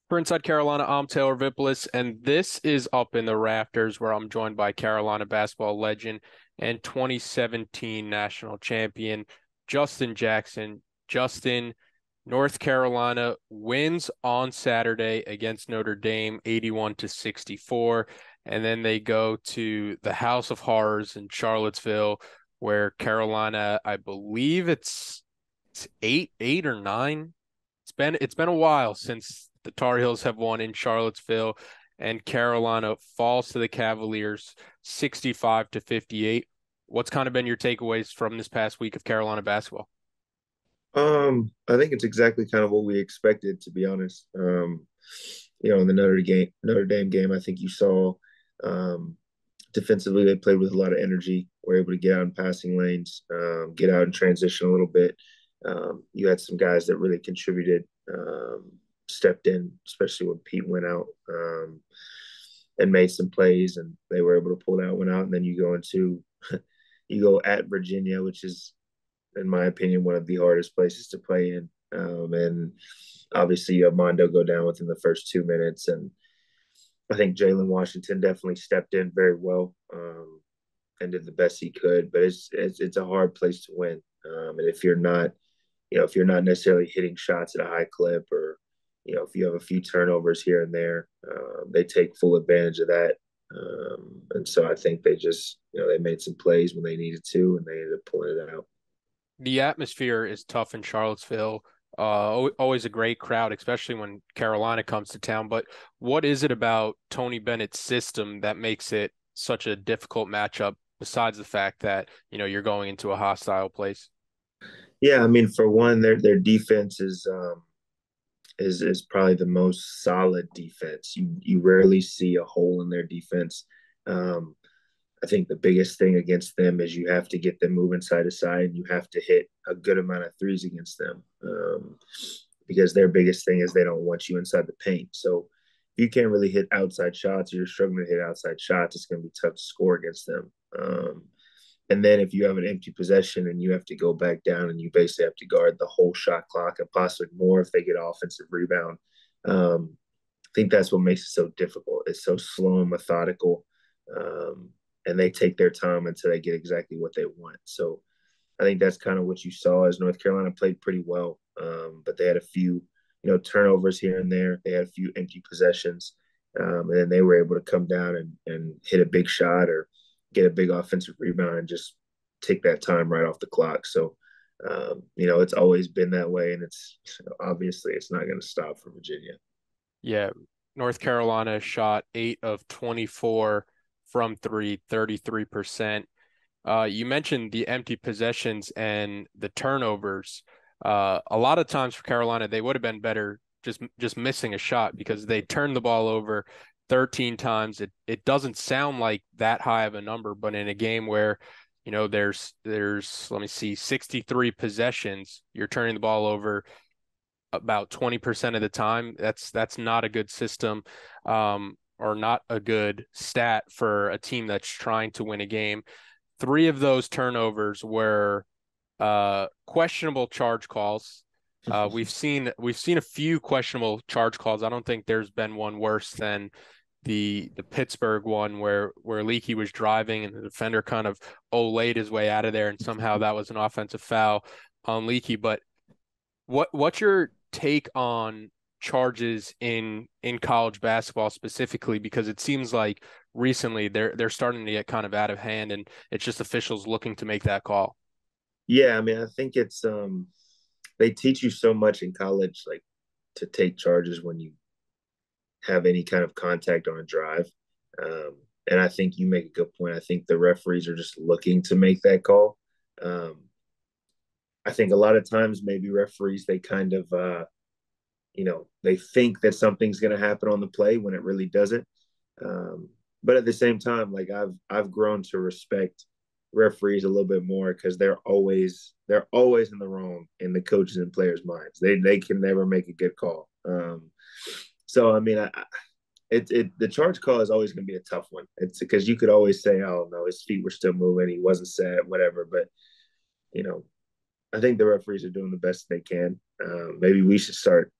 For Inside Carolina, I'm Taylor Vippolis, and this is Up in the Rafters, where I'm joined by Carolina basketball legend and 2017 national champion Justin Jackson. Justin, North Carolina wins on Saturday against Notre Dame, 81 to 64, and then they go to the House of Horrors in Charlottesville, where Carolina, I believe it's eight or nine. It's been a while since the Tar Heels have won in Charlottesville, and Carolina falls to the Cavaliers 65 to 58. What's kind of been your takeaways from this past week of Carolina basketball? I think it's exactly kind of what we expected, to be honest. In the Notre Dame game, I think you saw defensively they played with a lot of energy, were able to get out in passing lanes, get out and transition a little bit. You had some guys that really contributed, stepped in, especially when Pete went out, and made some plays, and they were able to pull that one out. And then you go at Virginia, which is, in my opinion, one of the hardest places to play in. And obviously, Armando go down within the first 2 minutes, and I think Jalen Washington definitely stepped in very well, and did the best he could. But it's a hard place to win, and if you're not necessarily hitting shots at a high clip, or if you have a few turnovers here and there, they take full advantage of that. And so I think they just they made some plays when they needed to, and they ended up pulling it out. The atmosphere is tough in Charlottesville. Always a great crowd, especially when Carolina comes to town. But what is it about Tony Bennett's system that makes it such a difficult matchup, besides the fact that, you're going into a hostile place? Yeah, I mean, for one, their defense is probably the most solid defense. You rarely see a hole in their defense. Um, I think the biggest thing against them is you have to get them moving side to side. You have to hit a good amount of threes against them, because their biggest thing is they don't want you inside the paint. So if you can't really hit outside shots, or you're struggling to hit outside shots, it's going to be tough to score against them. And then if you have an empty possession and you have to go back down, and you basically have to guard the whole shot clock and possibly more if they get offensive rebound. I think that's what makes it so difficult. It's so slow and methodical, and they take their time until they get exactly what they want. So I think that's kind of what you saw, as North Carolina played pretty well, but they had a few turnovers here and there. They had a few empty possessions, and then they were able to come down and hit a big shot, or get a big offensive rebound, and just take that time right off the clock. So, it's always been that way, and it's obviously it's not going to stop for Virginia. Yeah, North Carolina shot 8 of 24 from three, 33%. You mentioned the empty possessions and the turnovers. A lot of times for Carolina, they would have been better just missing a shot, because they turned the ball over 13 times. It doesn't sound like that high of a number, but in a game where, there's let me see, 63 possessions, you're turning the ball over about 20% of the time. That's not a good system, or not a good stat for a team that's trying to win a game. Three of those turnovers were questionable charge calls. We've seen a few questionable charge calls. I don't think there's been one worse than the Pittsburgh one, where Leaky was driving and the defender kind of olayed his way out of there, and somehow that was an offensive foul on Leaky. But what's your take on charges in college basketball specifically? Because it seems like recently they're starting to get kind of out of hand, and it's just officials looking to make that call. Yeah, I mean, I think it's they teach you so much in college, like to take charges when you have any kind of contact on a drive. And I think you make a good point. I think the referees are just looking to make that call. Um, I think a lot of times maybe referees they kind of they think that something's going to happen on the play when it really doesn't. But at the same time, like I've grown to respect referees a little bit more, because they're always in the wrong in the coaches and players' minds. They can never make a good call. So I mean, the charge call is always going to be a tough one. It's because you could always say, "Oh no, his feet were still moving, he wasn't set, whatever." But you know, I think the referees are doing the best they can. Maybe we should start,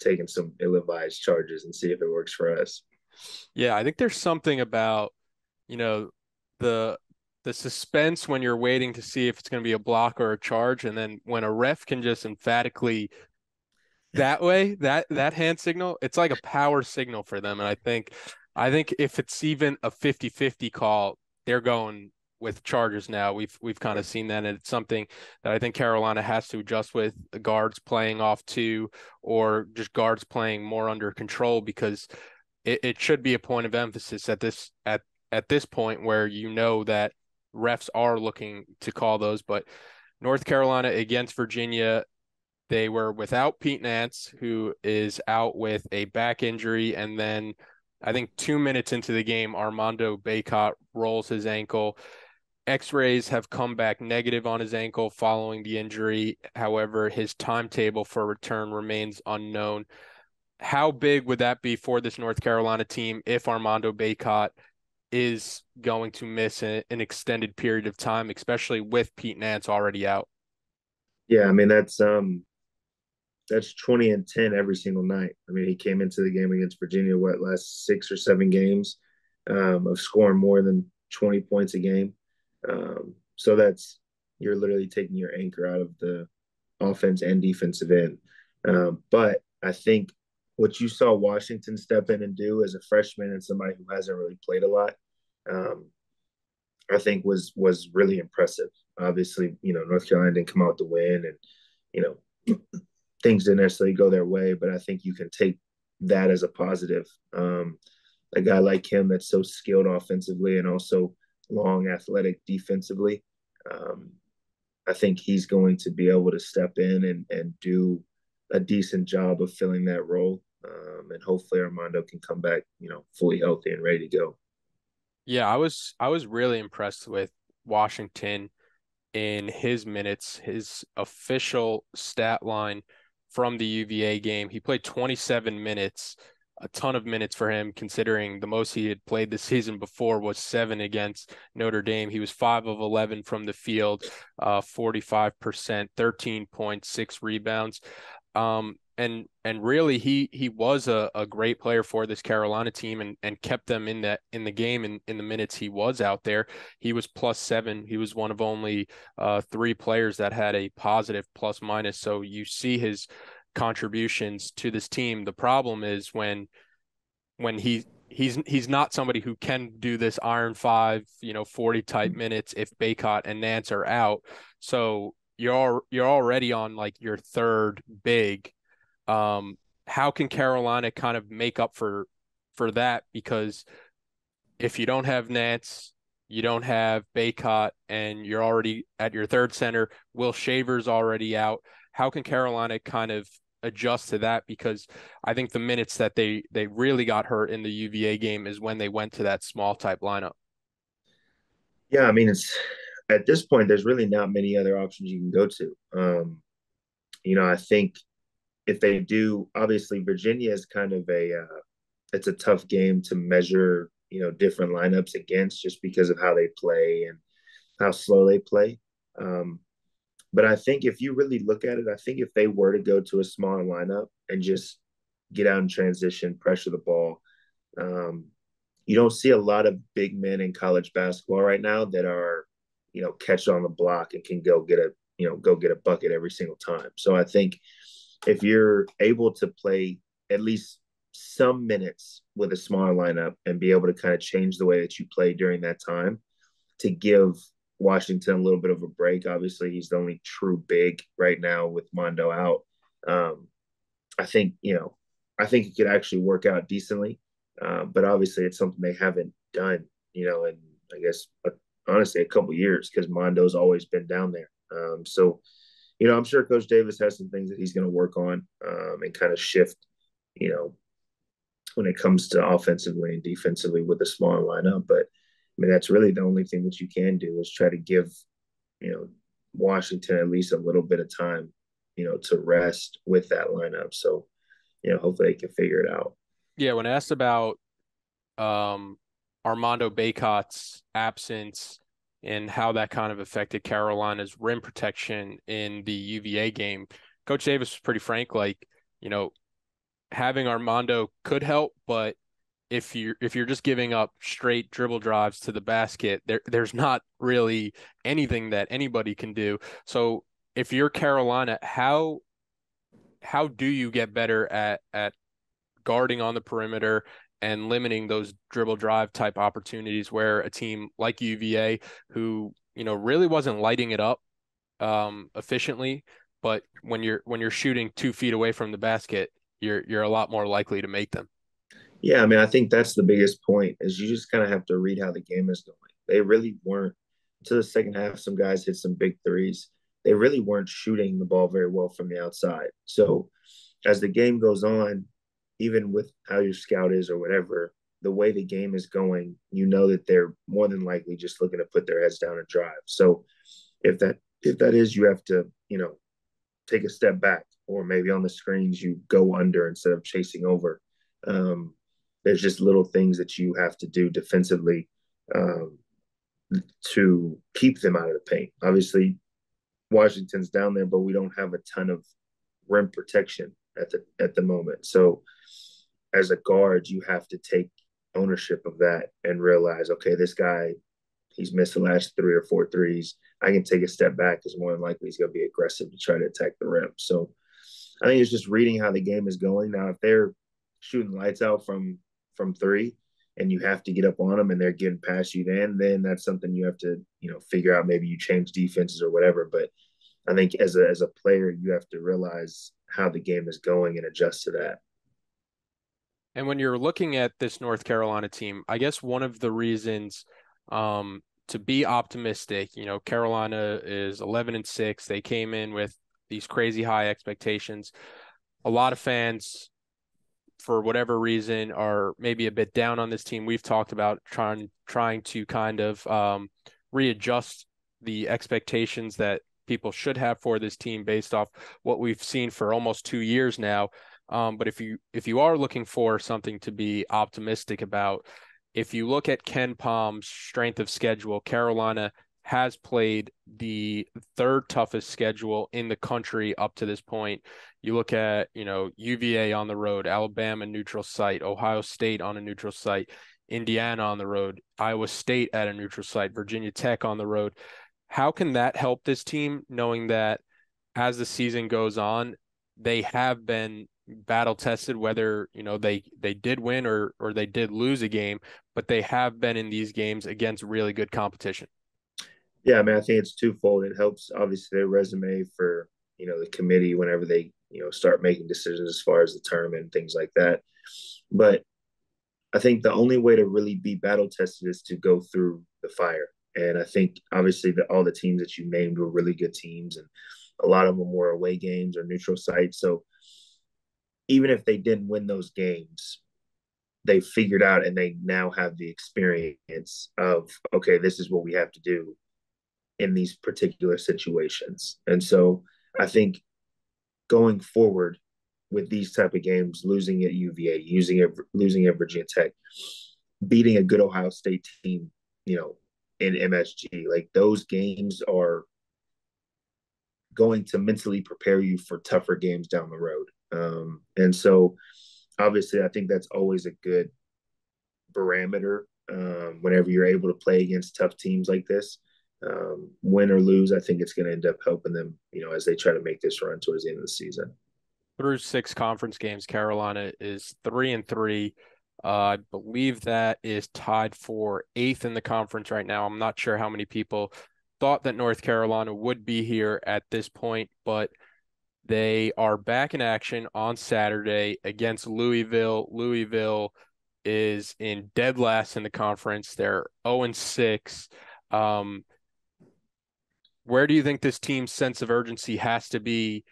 taking some ill-advised charges and see if it works for us. Yeah, I think there's something about, you know, the the suspense when you're waiting to see if it's going to be a block or a charge, and then when a ref can just emphatically that way, that hand signal, it's like a power signal for them. And I think if it's even a 50-50 call, they're going with Chargers now. We've kind of seen that, and it's something that I think Carolina has to adjust with the guards playing off two or just guards playing more under control because it should be a point of emphasis at this point where you know that refs are looking to call those. But North Carolina against Virginia, they were without Pete Nance, who is out with a back injury. And then I think 2 minutes into the game, Armando Bacot rolls his ankle. X-rays have come back negative on his ankle following the injury. However, his timetable for return remains unknown. How big would that be for this North Carolina team if Armando Bacot is going to miss an extended period of time, especially with Pete Nance already out? Yeah, I mean that's 20 and 10 every single night. I mean, he came into the game against Virginia, what, last 6 or 7 games, of scoring more than 20 points a game. So that's, you're literally taking your anchor out of the offense and defensive end. But I think what you saw Washington step in and do as a freshman and somebody who hasn't really played a lot, um, I think was really impressive. Obviously, North Carolina didn't come out to win, and you know things didn't necessarily go their way, but I think you can take that as a positive. A guy like him that's so skilled offensively and also long, athletic defensively, um, I think he's going to be able to step in and do a decent job of filling that role. And hopefully Armando can come back, fully healthy and ready to go. Yeah, I was really impressed with Washington in his minutes, his official stat line from the UVA game. He played 27 minutes, a ton of minutes for him, considering the most he had played this season before was 7 against Notre Dame. He was 5 of 11 from the field, 45%, 13.6 rebounds. And really he was a great player for this Carolina team and kept them in the game and in the minutes he was out there. He was +7. He was one of only 3 players that had a positive plus minus. So you see his contributions to this team. The problem is when he's not somebody who can do this iron 5, 40 type minutes if Bacot and Nance are out. So you're already on like your third big. How can Carolina kind of make up for that? Because if you don't have Nance, you don't have Bacot, and you're already at your third center. Will Shaver's already out. How can Carolina kind of adjust to that? Because I think the minutes that they really got hurt in the UVA game is when they went to that small type lineup. Yeah, I mean, it's at this point, there's really not many other options you can go to. I think if they do, obviously Virginia is kind of it's a tough game to measure, different lineups against just because of how they play and how slow they play. Um, but I think if you really look at it, I think if they were to go to a smaller lineup and just get out in transition, pressure the ball, um, you don't see a lot of big men in college basketball right now that are, catch on the block and can go get a bucket every single time. So I think if you're able to play at least some minutes with a smaller lineup and be able to kind of change the way that you play during that time to give Washington a little bit of a break. Obviously, he's the only true big right now with Mondo out. Um, I think, I think it could actually work out decently. But obviously, it's something they haven't done, in I guess honestly a couple years because Mondo's always been down there. So, I'm sure Coach Davis has some things that he's going to work on and kind of shift, you know, when it comes to offensively and defensively with a smaller lineup. But I mean, that's really the only thing that you can do is try to give, you know, Washington at least a little bit of time, to rest with that lineup. So, hopefully they can figure it out. Yeah, when asked about um, Armando Bacot's absence and how that kind of affected Carolina's rim protection in the UVA game, Coach Davis was pretty frank, like, you know, having Armando could help, but if you're just giving up straight dribble drives to the basket, there's not really anything that anybody can do. So if you're Carolina, how do you get better at guarding on the perimeter and limiting those dribble drive type opportunities where a team like UVA, who, really wasn't lighting it up efficiently, but when you're shooting 2 feet away from the basket, you're a lot more likely to make them. Yeah, I mean, I think that's the biggest point is you just kind of have to read how the game is going. They really weren't until the second half. Some guys hit some big threes. They really weren't shooting the ball very well from the outside. So as the game goes on, even with how your scout is or whatever, the way the game is going, you know that they're more than likely just looking to put their heads down and drive. So if that is, you have to take a step back, or maybe on the screens you go under instead of chasing over. Um, there's just little things that you have to do defensively um, to keep them out of the paint. Obviously, Washington's down there, but we don't have a ton of rim protection at the moment. So as a guard, you have to take ownership of that and realize, okay, this guy, he's missed the last 3 or 4 threes. I can take a step back because more than likely he's going to be aggressive to try to attack the rim. So I think it's just reading how the game is going. Now, if they're shooting lights out from three and you have to get up on them and they're getting past you, then that's something you have to figure out. Maybe you change defenses or whatever. But I think as a player, you have to realize how the game is going and adjust to that. And when you're looking at this North Carolina team, I guess one of the reasons to be optimistic, Carolina is 11-6. They came in with these crazy high expectations. A lot of fans, for whatever reason, are maybe a bit down on this team. We've talked about trying to kind of readjust the expectations that people should have for this team based off what we've seen for almost 2 years now. But if you are looking for something to be optimistic about, if you look at Ken Palm's strength of schedule, Carolina has played the third toughest schedule in the country up to this point. You look at, UVA on the road, Alabama neutral site, Ohio State on a neutral site, Indiana on the road, Iowa State at a neutral site, Virginia Tech on the road. How can that help this team, knowing that as the season goes on, they have been battle tested, whether they did win or they did lose a game, but they have been in these games against really good competition. Yeah, I mean, I think it's twofold. It helps obviously their resume for the committee whenever they start making decisions as far as the tournament and things like that. But I think the only way to really be battle tested is to go through the fire. And I think obviously all the teams that you named were really good teams, and a lot of them were away games or neutral sites. So even if they didn't win those games, they figured out and they now have the experience of, okay, this is what we have to do in these particular situations. And so I think going forward with these type of games, losing at UVA, losing at Virginia Tech, beating a good Ohio State team, in MSG, like those games are going to mentally prepare you for tougher games down the road. And so obviously I think that's always a good barometer whenever you're able to play against tough teams like this. Win or lose, I think it's going to end up helping them, as they try to make this run towards the end of the season. Through 6 conference games, Carolina is 3-3. I believe that is tied for 8th in the conference right now. I'm not sure how many people thought that North Carolina would be here at this point, but they are back in action on Saturday against Louisville. Louisville is in dead last in the conference. They're 0-6. Where do you think this team's sense of urgency has to be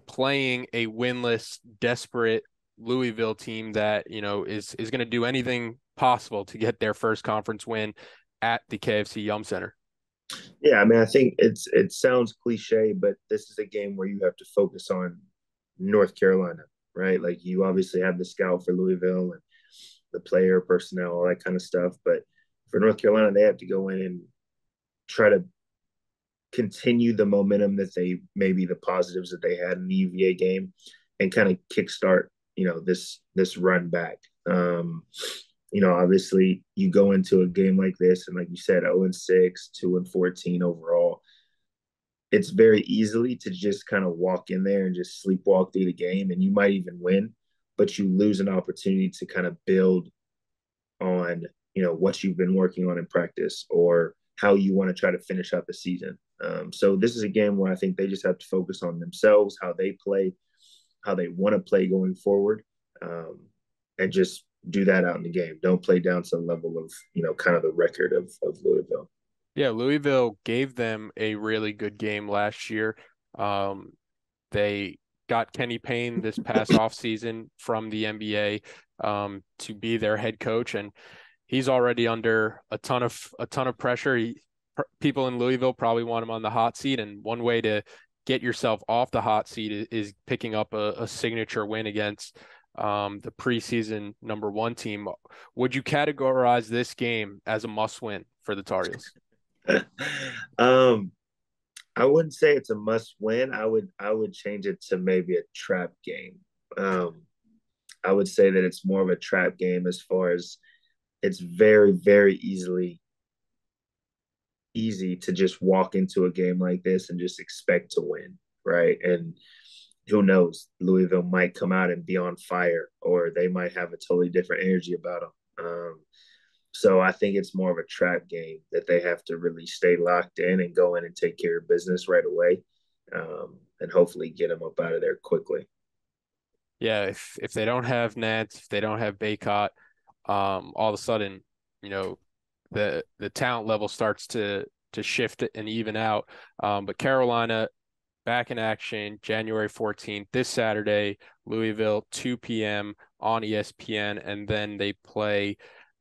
playing a winless, desperate Louisville team that, is going to do anything possible to get their first conference win at the KFC Yum Center? Yeah, I mean, I think it sounds cliche, but this is a game where you have to focus on North Carolina, right? Like you obviously have the scout for Louisville and the player personnel, all that kind of stuff. But for North Carolina, they have to go in and try to continue the momentum that they maybe the positives that they had in the UVA game and kind of kickstart this run back. Obviously you go into a game like this, and like you said, 0-6, 2-14 overall. It's very easily to just kind of walk in there and just sleepwalk through the game, and you might even win, but you lose an opportunity to kind of build on what you've been working on in practice or how you want to try to finish out the season. So this is a game where I think they just have to focus on themselves, how they play, how they want to play going forward, and just do that out in the game. Don't play down to the level of kind of the record of Louisville. Yeah, Louisville gave them a really good game last year. They got Kenny Payne this past offseason from the NBA to be their head coach, and he's already under a ton of pressure. People in Louisville probably want him on the hot seat, and one way to get yourself off the hot seat is picking up a signature win against the preseason #1 team. Would you categorize this game as a must-win for the Tar Heels? um, I wouldn't say it's a must win. I would change it to maybe a trap game. Um, I would say that it's more of a trap game as far as it's very, very easy to just walk into a game like this and just expect to win, right? And who knows, Louisville might come out and be on fire, or they might have a totally different energy about them. So I think it's more of a trap game that they have to really stay locked in and go in and take care of business right away, and hopefully get them up out of there quickly. Yeah, if they don't have Nance, if they don't have Bacot, all of a sudden, you know, the talent level starts to shift and even out. But Carolina back in action January 14th, this Saturday, Louisville, 2 p.m. on ESPN, and then they play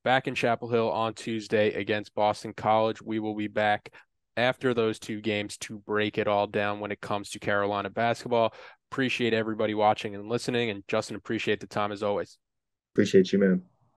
back in Chapel Hill on Tuesday against Boston College. We will be back after those two games to break it all down when it comes to Carolina basketball. Appreciate everybody watching and listening, and Justin, appreciate the time as always. Appreciate you, man.